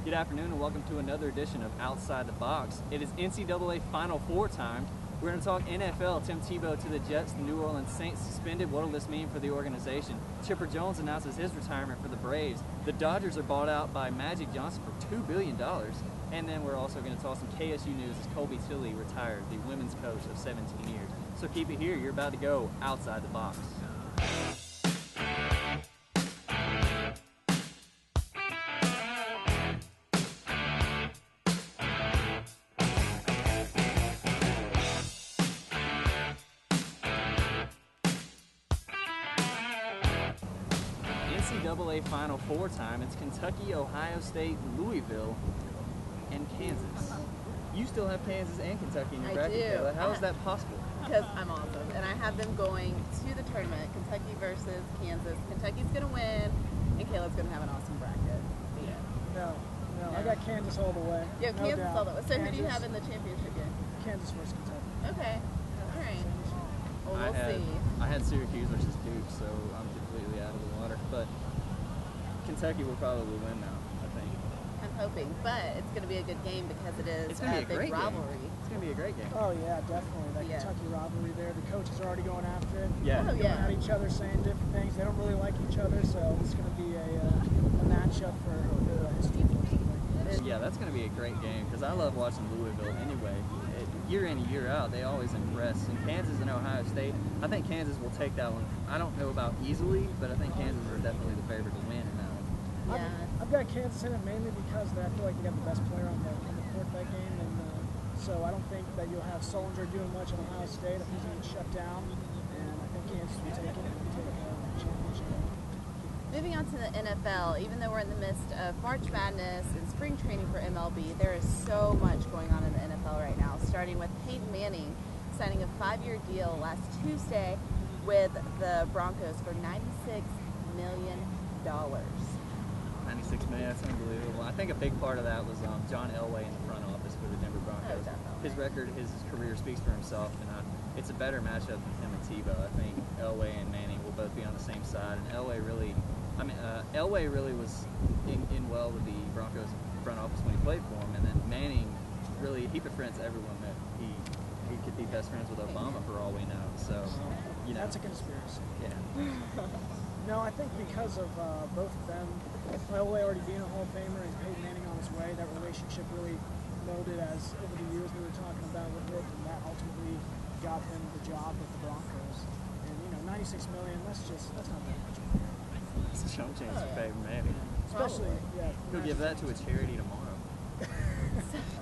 Good afternoon and welcome to another edition of Outside the Box. It is NCAA Final Four time. We're going to talk NFL. Tim Tebow to the Jets, the New Orleans Saints suspended. What will this mean for the organization? Chipper Jones announces his retirement for the Braves. The Dodgers are bought out by Magic Johnson for $2 billion. And then we're also going to talk some KSU news as Colbey Tilley retired, the women's coach of 17 years. So keep it here. You're about to go outside the box. NCAA Final Four time. It's Kentucky, Ohio State, Louisville, and Kansas. You still have Kansas and Kentucky in your bracket, Kayla. How is that possible? Because I'm awesome, and I have them going to the tournament, Kentucky versus Kansas. Kentucky's going to win, and Kayla's going to have an awesome bracket. No, I got Kansas all the way. Yeah, no Kansas doubt. all the way. So who do you have in the championship game? Kansas versus Kentucky. Okay, all right. Well, we'll see. I had Syracuse versus Duke, so I'm completely out of the water. But Kentucky will probably win now, I think. I'm hoping, but it's going to be a good game because it is a big rivalry. It's going to be a great game. Oh yeah, definitely. That Kentucky rivalry there. The coaches are already going after it. Yeah. Oh, Going at each other, saying different things. They don't really like each other, so it's going to be a matchup for history. Yeah, that's going to be a great game because I love watching Louisville anyway. Year in and year out, they always impress. And Kansas and Ohio State, I think Kansas will take that one. I don't know about easily, but I think Kansas are definitely the favorite to win in that one. Yeah. I've got Kansas in it mainly because I feel like they got the best player on the court that game, and so I don't think that you'll have Solinger doing much on Ohio State if he's going to get shut down. And I think Kansas will take it and take the championship. Moving on to the NFL, even though we're in the midst of March Madness and spring training for MLB, there is so much going on in the NFL right now, starting with Peyton Manning signing a 5-year deal last Tuesday with the Broncos for $96 million. 96 million, that's unbelievable. I think a big part of that was John Elway in the front office for the Denver Broncos. His record, his career speaks for himself, and it's a better matchup than him and Tebow. I think Elway and Manning will both be on the same side, and Elway really was in well with the Broncos front office when he played for him, and then Manning really, he befriends everyone that he could be best friends with Obama for all we know. So, you know. That's a conspiracy. Yeah. No, I think because of both of them, Elway already being a Hall of Famer and Peyton Manning on his way, that relationship really molded as over the years we were talking about with it, and that ultimately got him the job with the Broncos. And $96 million, that's not that much. It's a chump change for Peyton Manning. Especially, He'll give that to a charity tomorrow.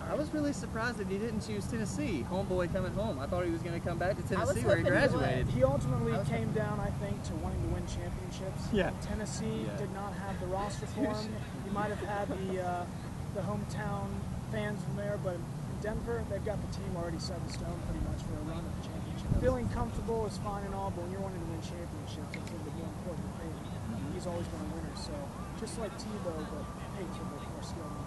I was really surprised that he didn't choose Tennessee. Homeboy coming home. I thought he was going to come back to Tennessee where he graduated. He ultimately came down, I think, to wanting to win championships. Yeah. Tennessee did not have the roster for him. He might have had the hometown fans from there, but in Denver, they've got the team already set in stone pretty much for a run at the championship. Feeling comfortable is fine and all, but when you're wanting to win championships, it's a little bit more important to Peyton. He's always been a winner, so just like Tebow, but Peyton's a bit more skilled.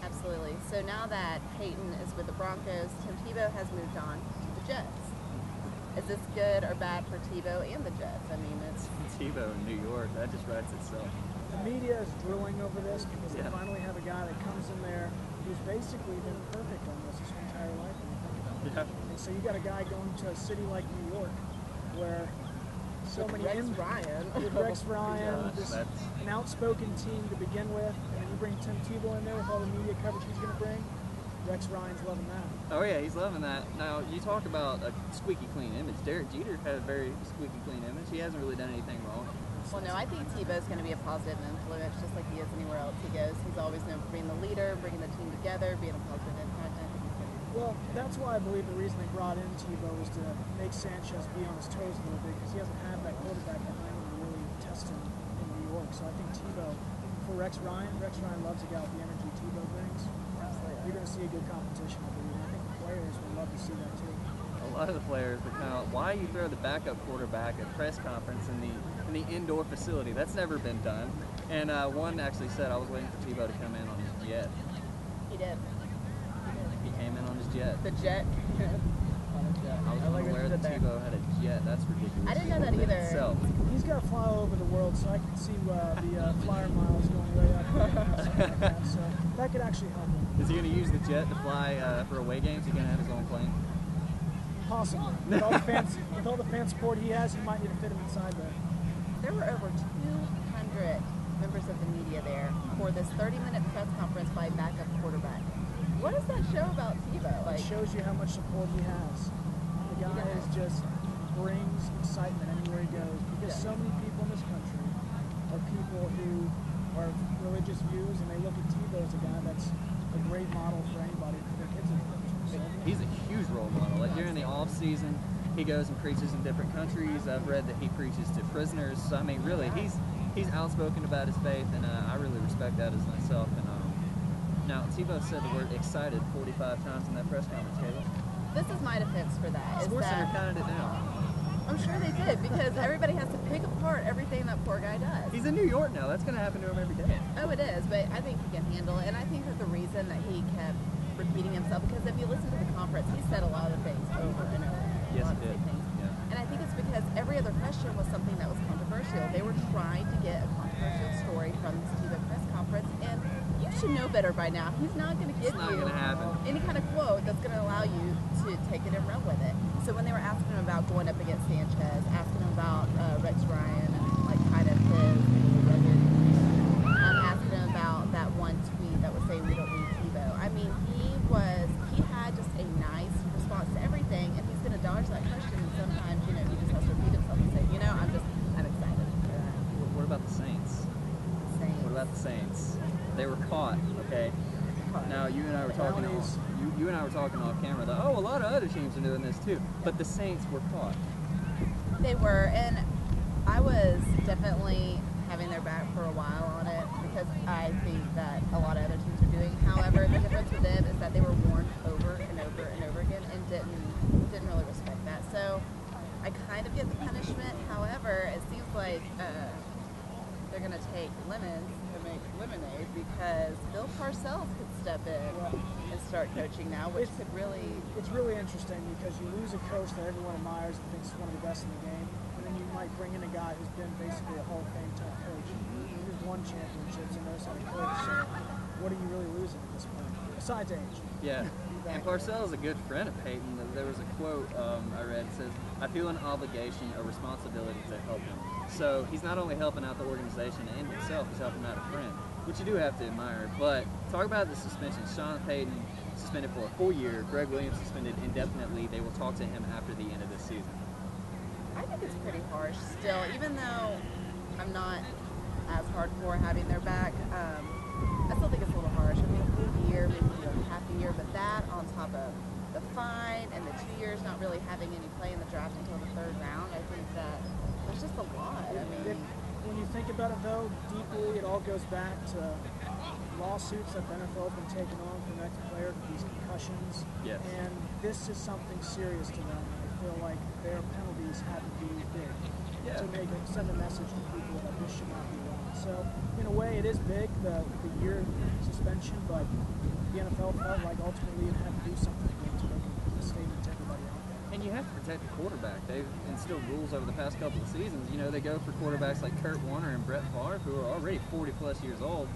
Absolutely. So now that Peyton is with the Broncos, Tim Tebow has moved on to the Jets. Is this good or bad for Tebow and the Jets? I mean, it's Tebow in New York. That just writes itself. The media is drooling over this because they finally have a guy that comes in there who's basically been perfect almost his entire life. When you think about it. Yeah. And so you got a guy going to a city like New York where so many with Rex Ryan, just an outspoken team to begin with, and you bring Tim Tebow in there with all the media coverage he's going to bring. Rex Ryan's loving that. Oh yeah, he's loving that. Now you talk about a squeaky clean image. Derek Jeter had a very squeaky clean image. He hasn't really done anything wrong. Well, no, I think Tebow's going to be a positive influence, just like he is anywhere else he goes. He's always known for being the leader, bringing the team together, being a positive impact. Well, that's why I believe the reason they brought in Tebow was to make Sanchez be on his toes a little bit, because he hasn't had that quarterback behind him to really test him in New York. So I think Tebow, for Rex Ryan loves a guy with the energy Tebow brings. You're going to see a good competition, I believe. I think the players would love to see that too. A lot of the players were kind of, why you throw the backup quarterback at press conference in the indoor facility? That's never been done. And one actually said, I was waiting for Tebow to come in on his jet. He did. He came in on his jet. The jet. I was unaware that Tebow had a jet. That's ridiculous. I didn't know that either. Itself. He's got to fly all over the world, so I can see the flyer miles going way up and stuff like that. So that could actually help him. Is he going to use the jet to fly for away games? Is he going to have his own plane? Possibly. With all the fan support he has, he might need to fit him inside there. There were over 200 members of the media there for this 30-minute press conference by backup quarterback. What does that show about Tebow? It shows you how much support he has. The guy is just brings excitement anywhere he goes, because so many people in this country are people who are religious views, and they look at Tebow as a guy that's a great model for anybody for their kids in the future. So, he's a huge role model. Like during the off season, he goes and preaches in different countries. I've read that he preaches to prisoners. So I mean, really, he's outspoken about his faith, and I really respect that as myself. And now Tebow said the word "excited" 45 times in that press conference, Caleb. This is my defense for that. SportsCenter counted it down. I'm sure they did, because everybody has to pick apart everything that poor guy does. He's in New York now. That's going to happen to him every day. Oh, it is, but I think he can handle it. And I think that the reason that he kept repeating himself, because if you listen to the conference, he said a lot of things over and over. Yes, he did. Yeah. And I think it's because every other question was something that was controversial. They were trying to get a controversial story from this Tebow press conference, and you should know better by now. He's not going to give you any kind of quote that's going to allow you to take it and run with it. So when they were asking him about going up against Sanchez, asking him about Rex Ryan and like kind of his record, asking him about that one tweet that was saying we don't need Tebow. I mean, he had just a nice response to everything, and he's going to dodge that question. And sometimes, he just has to repeat himself and say, I'm excited. What about the Saints? What about the Saints? They were caught. Okay. Now you and I were talking off camera that a lot of other teams are doing this too, but the Saints were caught. They were, and I was definitely having their back for a while on it, because I think that a lot of other teams are doing. However, the difference with them is that they were warned over and over and over again and didn't really respect that. So I kind of get the punishment. However, it seems like they're going to take lemons and make lemonade, because Bill Parcells could step in and start coaching now, which could really... It's really interesting, because you lose a coach that everyone admires and thinks is one of the best in the game, and then you might bring in a guy who's been basically a Hall of Fame type coach. He's won championships and knows how to coach, so what are you really losing at this point, besides age? Yeah, and Parcells is a good friend of Peyton. There was a quote I read. It says, "I feel an obligation, a responsibility to help him." So he's not only helping out the organization and himself, he's helping out a friend, which you do have to admire. But talk about the suspension. Sean Payton suspended for a full year. Greg Williams suspended indefinitely. They will talk to him after the end of this season. I think it's pretty harsh still, even though I'm not as hardcore having their back. I still think it's a little harsh. I mean, a full year, maybe half a year, but that on top of the fine and the 2 years not really having any play in the draft until the third round, I think that there's just a lot. I mean, when you think about it, though, deeply, it all goes back to lawsuits that the NFL has been taking on from ex-players with these concussions. Yes. And this is something serious to them. I feel like their penalties have to be big to send a message to people that this should not be wrong. So, in a way, it is big, the year suspension, but the NFL felt like ultimately it had to do something to make a statement to everybody out there. And you have to protect the quarterback. They've instilled rules over the past couple of seasons. They go for quarterbacks like Kurt Warner and Brett Favre, who are already 40-plus years old,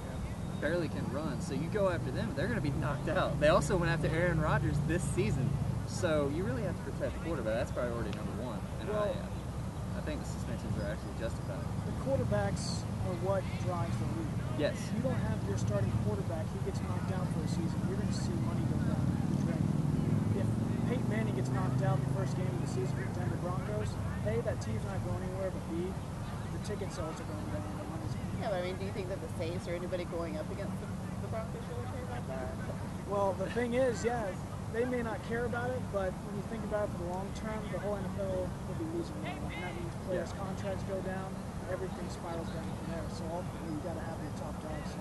barely can run. So you go after them, they're going to be knocked out. They also went after Aaron Rodgers this season. So you really have to protect the quarterback. That's priority number one. And I think the suspensions are actually justified. The quarterbacks are what drives the league. Yes. If you don't have your starting quarterback, he gets knocked out for a season, you're going to see money go down the drain. If Peyton Manning gets knocked out the first game of the season for the Denver Broncos, A, that team's not going anywhere, but B, the ticket sales are going down. yeah, but I mean, do you think that the Saints or anybody going up against the Broncos really care about that? Well, the thing is, they may not care about it, but when you think about it for the long term, the whole NFL will be losing money. And that means players' contracts go down, everything spirals down from there. So ultimately, you got to have your top dogs.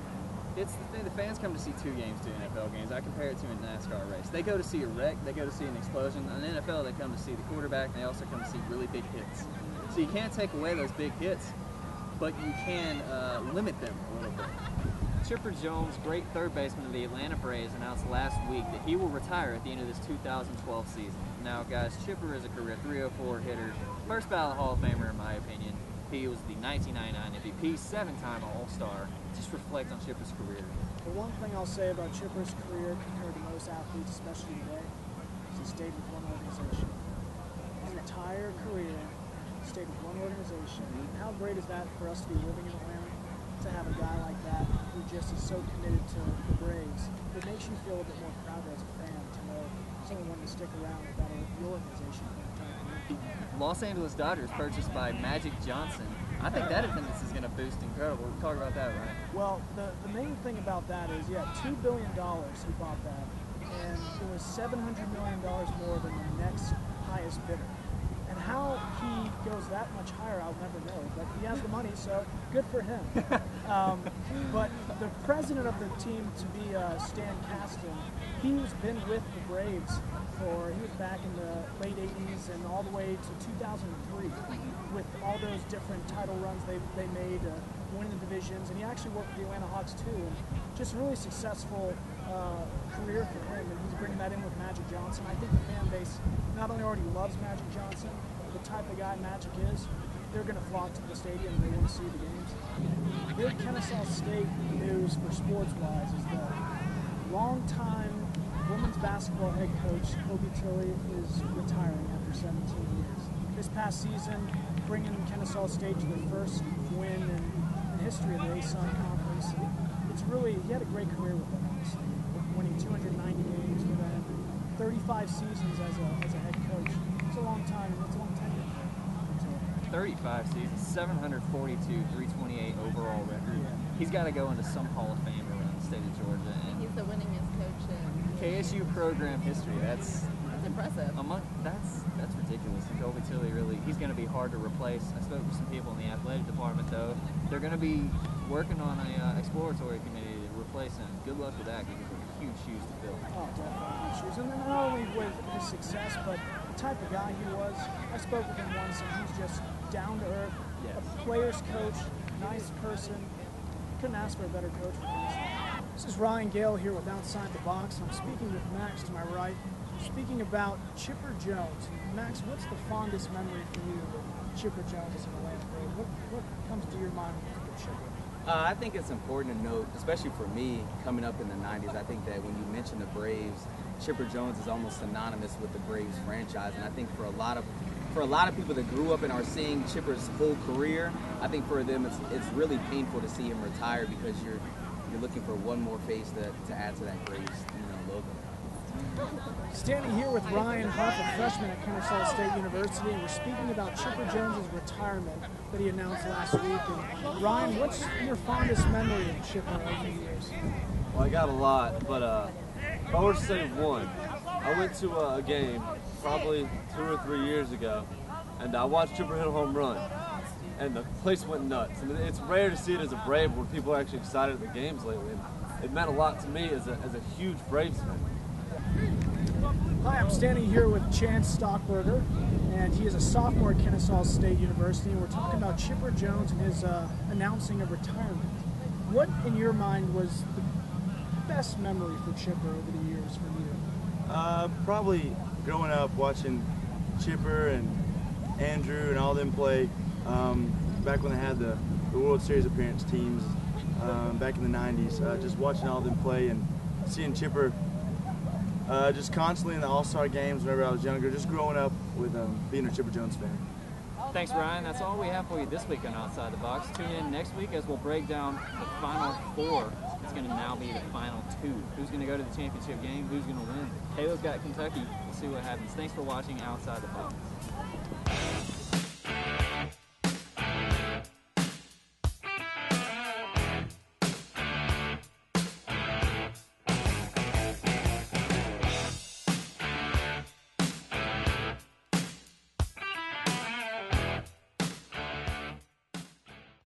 It's the thing, the fans come to see two games to NFL games. I compare it to a NASCAR race. They go to see a wreck, they go to see an explosion. In the NFL, they come to see the quarterback, and they also come to see really big hits. So you can't take away those big hits, but you can limit them a little bit. Chipper Jones, great third baseman of the Atlanta Braves, announced last week that he will retire at the end of this 2012 season. Now, guys, Chipper is a career .304 hitter, first ballot Hall of Famer in my opinion. He was the 1999 MVP, 7-time All-Star. Just reflect on Chipper's career. The one thing I'll say about Chipper's career compared to most athletes, especially today, is he stayed with one organization. His entire career stayed with one organization. How great is that for us to be living in Atlanta, to have a guy like that who just is so committed to the Braves? It makes you feel a bit more prouder as a fan to know someone wanted to stick around with that organization. Los Angeles Dodgers purchased by Magic Johnson. I think that attendance is going to boost incredible. We'll talk about that, right? Well, the main thing about that is, yeah, $2 billion he bought that, and it was $700 million more than the next highest bidder. And how he goes that much higher, I'll never know. But he has the money, so good for him. But the president of the team to be Stan Kasten, he's been with the Braves he was back in the late 80s and all the way to 2003 with all those different title runs they made, winning the divisions. And he actually worked for the Atlanta Hawks too. And just a really successful career for him. And he's bringing that in with Magic Johnson. I think the fan base not only already loves Magic Johnson, the type of guy Magic is, they're going to flock to the stadium and they want to see the games. Big Kennesaw State news for sports-wise is that long-time women's basketball head coach Colbey Tilley is retiring after 17 years. This past season, bringing Kennesaw State to their first win in the history of the ASUN Conference. He had a great career with them, honestly, winning 290 games for them, 35 seasons as a head coach. It's a long time. It's a long tenure. 35 seasons, 742, 328 overall record. Yeah. He's got to go into some Hall of Fame around the state of Georgia. And He's the winningest coach in KSU program history. That's impressive. That's ridiculous. And Colbey Tilley he's going to be hard to replace. I spoke with some people in the athletic department though. They're going to be working on an exploratory committee to replace him. Good luck with that because they're huge shoes to fill. Oh, definitely huge shoes. And not only with his success, but the type of guy he was. I spoke with him once, and he's just down to earth, yes. A player's coach, nice person. Couldn't ask for a better coach for this. This is Ryan Gale here with Outside the Box. I'm speaking with Max to my right. Speaking about Chipper Jones. Max, what's the fondest memory for you of Chipper Jones as an Atlanta Brave? What comes to your mind when you think of Chipper? I think it's important to note, especially for me, coming up in the 90s, I think that when you mention the Braves, Chipper Jones is almost synonymous with the Braves franchise. And I think for a lot of people that grew up and are seeing Chipper's whole career, I think for them it's really painful to see him retire because you're looking for one more face to add to that Braves logo. Standing here with Ryan Huff, a freshman at Kennesaw State University, and we're speaking about Chipper Jones' retirement that he announced last week. And Ryan, what's your fondest memory of Chipper over the years? Well, I got a lot, but if I were to say one, I went to a game probably 2 or 3 years ago, and I watched Chipper hit a home run, and the place went nuts. I mean, it's rare to see it as a Brave where people are actually excited at the games lately. And it meant a lot to me as a huge Braves fan. Hi, I'm standing here with Chance Stockberger, and he is a sophomore at Kennesaw State University, and we're talking about Chipper Jones and his announcing of retirement. What, in your mind, was the best memory for Chipper over the years for you? Probably growing up watching Chipper and Andrew and all them play back when they had the World Series appearance teams back in the 90s. Just watching all them play and seeing Chipper just constantly in the All-Star games whenever I was younger, just growing up with being a Chipper Jones fan. Thanks, Ryan. That's all we have for you this week on Outside the Box. Tune in next week as we'll break down the Final Four. It's going to now be the Final Two. Who's going to go to the championship game? Who's going to win? Halo's got Kentucky. We'll see what happens. Thanks for watching Outside the Box.